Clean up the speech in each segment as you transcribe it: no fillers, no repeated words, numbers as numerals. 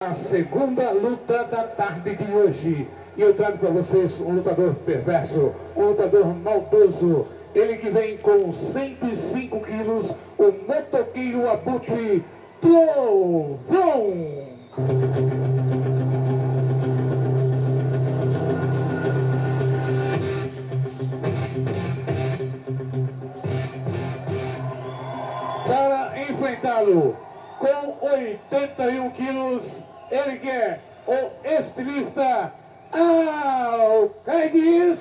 A segunda luta da tarde de hoje. E eu trago para vocês um lutador perverso, um lutador maldoso. Ele que vem com 105 quilos, o motoqueiro Abutre Trovão. Para enfrentá-lo com 81 quilos, ele que é o estilista Alcaides.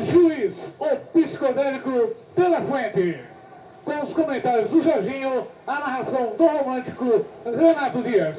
Juiz, o psicodélico pela frente. Com os comentários do Jorginho, a narração do romântico Renato Dias.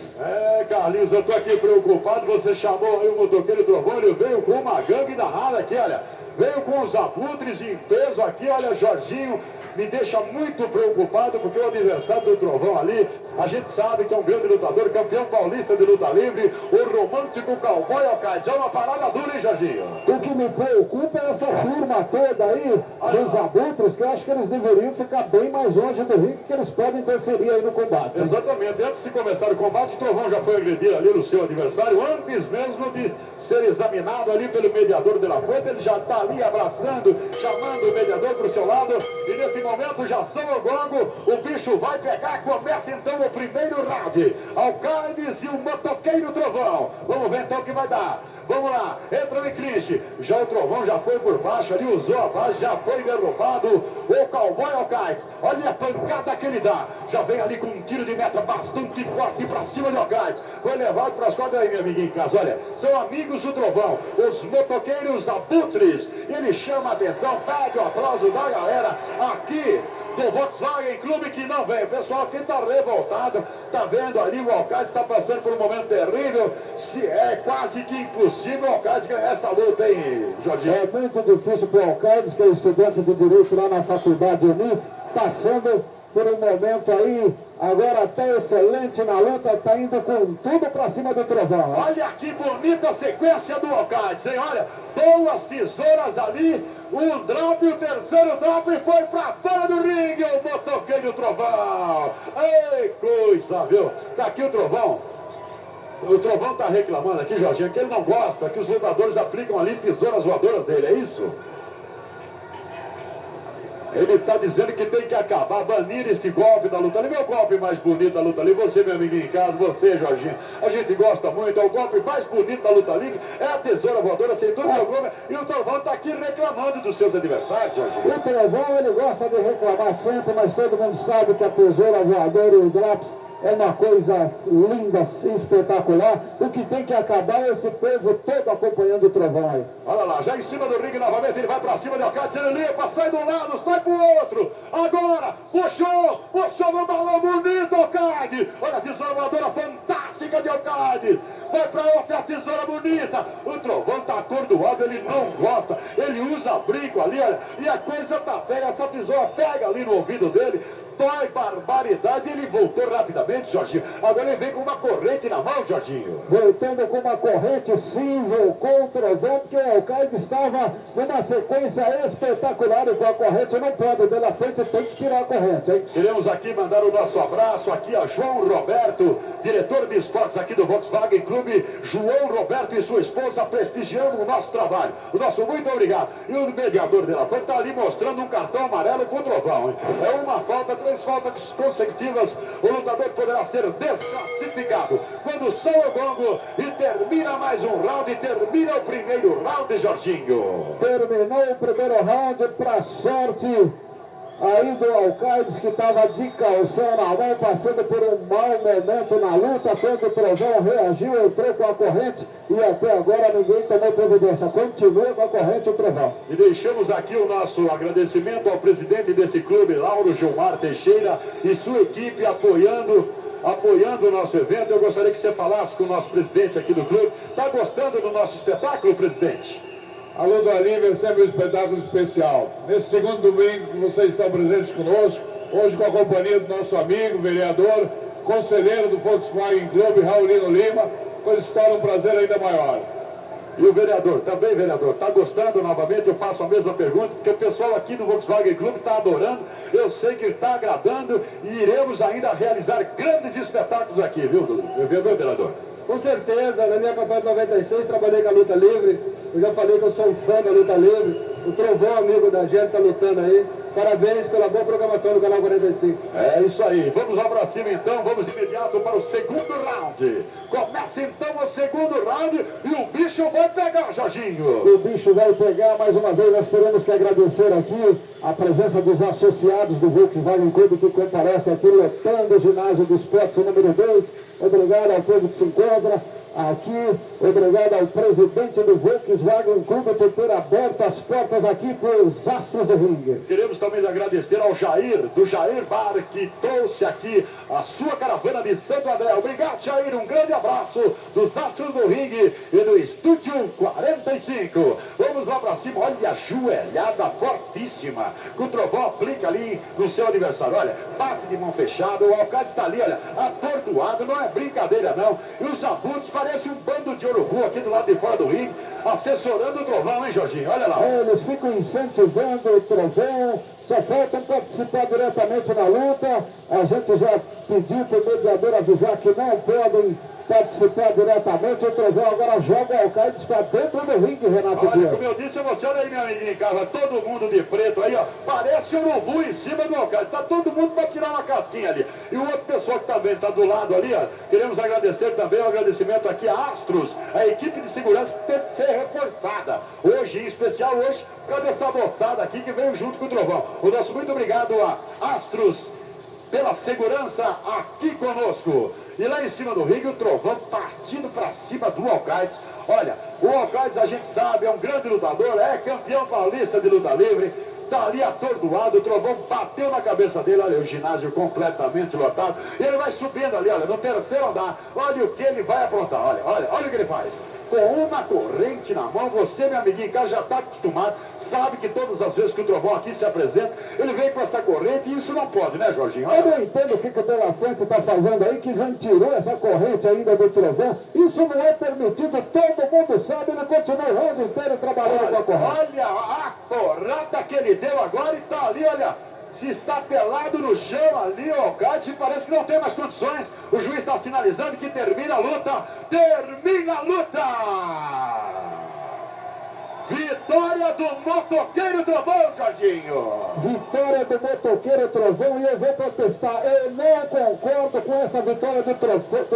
Carlinhos, eu tô aqui preocupado. Você chamou aí o motoqueiro Trovão, ele veio com uma gangue danada aqui, olha. Veio com os abutres em peso aqui, olha, Jorginho. Me deixa muito preocupado, porque o adversário do Trovão ali, a gente sabe que é um grande lutador, campeão paulista de luta livre, o romântico Cowboy Alcaides. É uma parada dura, hein, Jorginho? O que me preocupa é essa turma toda aí, dos abutres, que eu acho que eles deveriam ficar bem mais longe do ringue, porque eles podem interferir aí no combate. Exatamente. Antes de começar o combate, o Trovão já foi agredir ali no seu adversário, antes mesmo de ser examinado ali pelo mediador de La Fuente. Ele já está ali abraçando, chamando o mediador para o seu lado, e neste momento já são o gongo, o bicho vai pegar. Começa então o primeiro round, Alcaides e o motoqueiro Trovão. Vamos ver então o que vai dar. Vamos lá, entra no clinch. Já o Trovão já foi por baixo ali, usou a base, já foi derrubado. O Cowboy Alcaides, olha a pancada que ele dá. Já vem ali com um tiro de meta bastante forte pra cima de Alcaides. Foi levado para as cordas aí, meu amiguinho em casa. Olha, são amigos do Trovão, os motoqueiros abutres. Ele chama a atenção, pede o aplauso da galera aqui do Volkswagen Clube, que não vem. O pessoal aqui está revoltado, tá vendo ali o Alcaides está passando por um momento terrível. Se é quase que impossível o Alcaides ganhar essa luta, hein, Jorginho? É muito difícil para o Alcaides, que é estudante de Direito lá na Faculdade Uni, passando por um momento aí, agora até excelente na luta, tá indo com tudo para cima do Trovão. Olha que bonita sequência do Alcaides, hein? Olha, duas tesouras ali, um drop, o terceiro drop e foi para fora do ringue, o motoqueiro Trovão. Ei, coisa, viu? Tá aqui o Trovão. O Trovão tá reclamando aqui, Jorginho, que ele não gosta que os lutadores aplicam ali tesouras voadoras dele, é isso? Ele está dizendo que tem que acabar, banir esse golpe da luta livre. É o golpe mais bonito da luta livre. Você, meu amiguinho em casa, você, Jorginho, a gente gosta muito. É o golpe mais bonito da luta livre. É a tesoura voadora, sem dúvida alguma. E o Trovão está aqui reclamando dos seus adversários, Jorginho. O Trovão, ele gosta de reclamar sempre, mas todo mundo sabe que a tesoura voadora e o drops é uma coisa linda, espetacular. O que tem que acabar é esse povo todo acompanhando o Trovão aí. Olha lá, já em cima do ringue novamente, ele vai pra cima de Alcaides, ele limpa, sai de um lado, sai pro outro. Agora, puxou no balão bonito, Alcaides. Olha a tesoura voadora fantástica de Alcaides. Vai pra outra tesoura bonita. O Trovão tá acordoado, ele não gosta. Ele usa brinco ali, olha, e a coisa tá feia. Essa tesoura pega ali no ouvido dele, dói barbaridade. Ele voltou rapidamente, Jorginho. Agora ele vem com uma corrente na mão, Jorginho. Voltando com uma corrente, sim, voltou o Trovão, porque o Alcaides estava numa sequência espetacular e com a corrente não pode, pela frente tem que tirar a corrente, hein? Queremos aqui mandar o nosso abraço aqui a João Roberto, diretor de esportes aqui do Volkswagen Clube. João Roberto e sua esposa prestigiando o nosso trabalho. O nosso muito obrigado. E o mediador de La Fuente está ali mostrando um cartão amarelo pro Trovão, hein? É uma falta, 3 faltas consecutivas. O lutador poderá ser desclassificado. Quando soa o gongo e termina mais um round, e termina o primeiro round, Jorginho. Terminou o primeiro round, para sorte aí do Alcaides, que estava de calção na mão, passando por um mau momento na luta. Quando o Trovão reagiu, entrou com a corrente e até agora ninguém tomou providência. Continua com a corrente o Trovão. E deixamos aqui o nosso agradecimento ao presidente deste clube, Lauro Gilmar Teixeira, e sua equipe apoiando o nosso evento. Eu gostaria que você falasse com o nosso presidente aqui do clube. Está gostando do nosso espetáculo, presidente? A luta livre é sempre um espetáculo especial. Nesse segundo domingo que vocês estão presentes conosco, hoje com a companhia do nosso amigo, vereador, conselheiro do Volkswagen Clube, Raulino Lima, coisa se torna um prazer ainda maior. E o vereador, também vereador, está gostando novamente? Eu faço a mesma pergunta, porque o pessoal aqui do Volkswagen Clube está adorando, eu sei que está agradando e iremos ainda realizar grandes espetáculos aqui, viu, vereador? Com certeza, na minha campanha de 96 trabalhei com a luta livre, eu já falei que eu sou um fã da luta livre, o Trovão, amigo da gente, está lutando aí. Parabéns pela boa programação do Canal 45. É isso aí, vamos lá pra cima então, vamos de imediato para o segundo round. Começa então o segundo round e o bicho vai pegar, Jorginho. O bicho vai pegar, mais uma vez nós teremos que agradecer aqui a presença dos associados do Volkswagen Clube que comparecem aqui lotando o ginásio do esporte número 2. Obrigado ao povo que se encontra aqui, obrigado ao presidente do Volkswagen Clube por ter aberto as portas aqui para os astros do ringue. Queremos também agradecer ao Jair, do Jair Bar, que trouxe aqui a sua caravana de Santo André. Obrigado, Jair, um grande abraço dos astros do ringue e do Estúdio 45. Vamos lá para cima, olha a joelhada fortíssima, que o Trovão aplica ali no seu adversário. Olha, bate de mão fechada, o Alcade está ali, olha, atordoado, não é brincadeira não. E os abutres parece um bando de urubu aqui do lado de fora do ringue, assessorando o Trovão, hein, Jorginho? Olha lá. Eles ficam incentivando o Trovão, só faltam participar diretamente na luta. A gente já pediu para o mediador avisar que não podem participar diretamente. O Trovão agora joga o Alcaides para dentro do ringue, Renato Dias. Olha, como eu disse a você, olha aí, meu amiguinho em casa, todo mundo de preto aí, ó, parece um urubu em cima do Alcaides, tá todo mundo para tirar uma casquinha ali. E o outro pessoal que também tá do lado ali, ó, queremos agradecer também, um agradecimento aqui a Astros, a equipe de segurança que teve que ser reforçada, hoje, em especial hoje, por causa dessa moçada aqui que veio junto com o Trovão. O nosso muito obrigado a Astros pela segurança aqui conosco. E lá em cima do ringue, o Trovão partindo para cima do Alcaides. Olha, o Alcaides, a gente sabe, é um grande lutador, é campeão paulista de luta livre, tá ali atordoado, o Trovão bateu na cabeça dele, olha o ginásio completamente lotado, e ele vai subindo ali, olha, no terceiro andar, olha o que ele vai aprontar, olha o que ele faz. Com uma corrente na mão, você, meu amiguinho em casa, já está acostumado, sabe que todas as vezes que o Trovão aqui se apresenta, ele vem com essa corrente e isso não pode, né, Jorginho? Eu não entendo o que o De La Fuente está fazendo aí, que já tirou essa corrente ainda do Trovão. Isso não é permitido, todo mundo sabe, ele continua o round inteiro trabalhando com a corrente. Olha a porrada que ele deu agora e tá ali, olha, se estatelado no chão ali, o Alcade, parece que não tem mais condições. O juiz está sinalizando que termina a luta. Termina a luta! Vitória do motoqueiro Trovão, Jorginho! Vitória do motoqueiro Trovão, e eu vou protestar. Eu não concordo com essa vitória do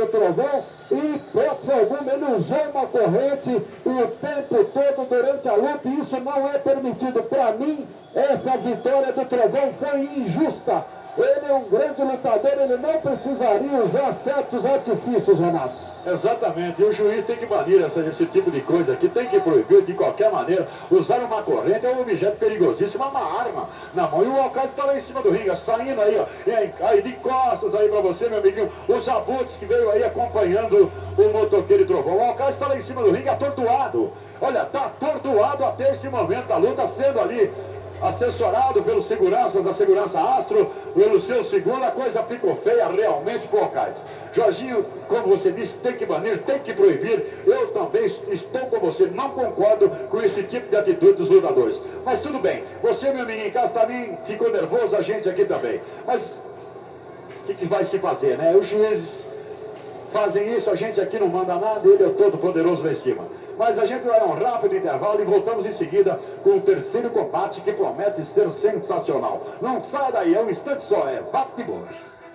Trovão. Em hipótese alguma, ele usou uma corrente o tempo todo durante a luta, e isso não é permitido. Para mim, essa vitória do Trovão foi injusta. Ele é um grande lutador, ele não precisaria usar certos artifícios, Renato. Exatamente, e o juiz tem que banir esse tipo de coisa aqui, tem que proibir de qualquer maneira. Usar uma corrente é um objeto perigosíssimo, uma arma na mão. E o Alcade está lá em cima do ringue, saindo aí, ó, aí de costas aí para você, meu amiguinho. Os abutres que veio aí acompanhando o motoqueiro e Trovão. O Alcade está lá em cima do ringue, atordoado. Olha, está atordoado até este momento da luta, sendo ali assessorado pelos seguranças da Segurança Astro, pelo seu segundo. A coisa ficou feia realmente pro Alcaides. Jorginho, como você disse, tem que banir, tem que proibir. Eu também estou com você, não concordo com este tipo de atitude dos lutadores. Mas tudo bem, você, meu menino em casa, também ficou nervoso, a gente aqui também. Mas o que vai se fazer, né? Os juízes fazem isso, a gente aqui não manda nada, ele é o todo poderoso lá em cima. Mas a gente vai a um rápido intervalo e voltamos em seguida com o terceiro combate, que promete ser sensacional. Não sai daí, é um instante só, é bate-bola.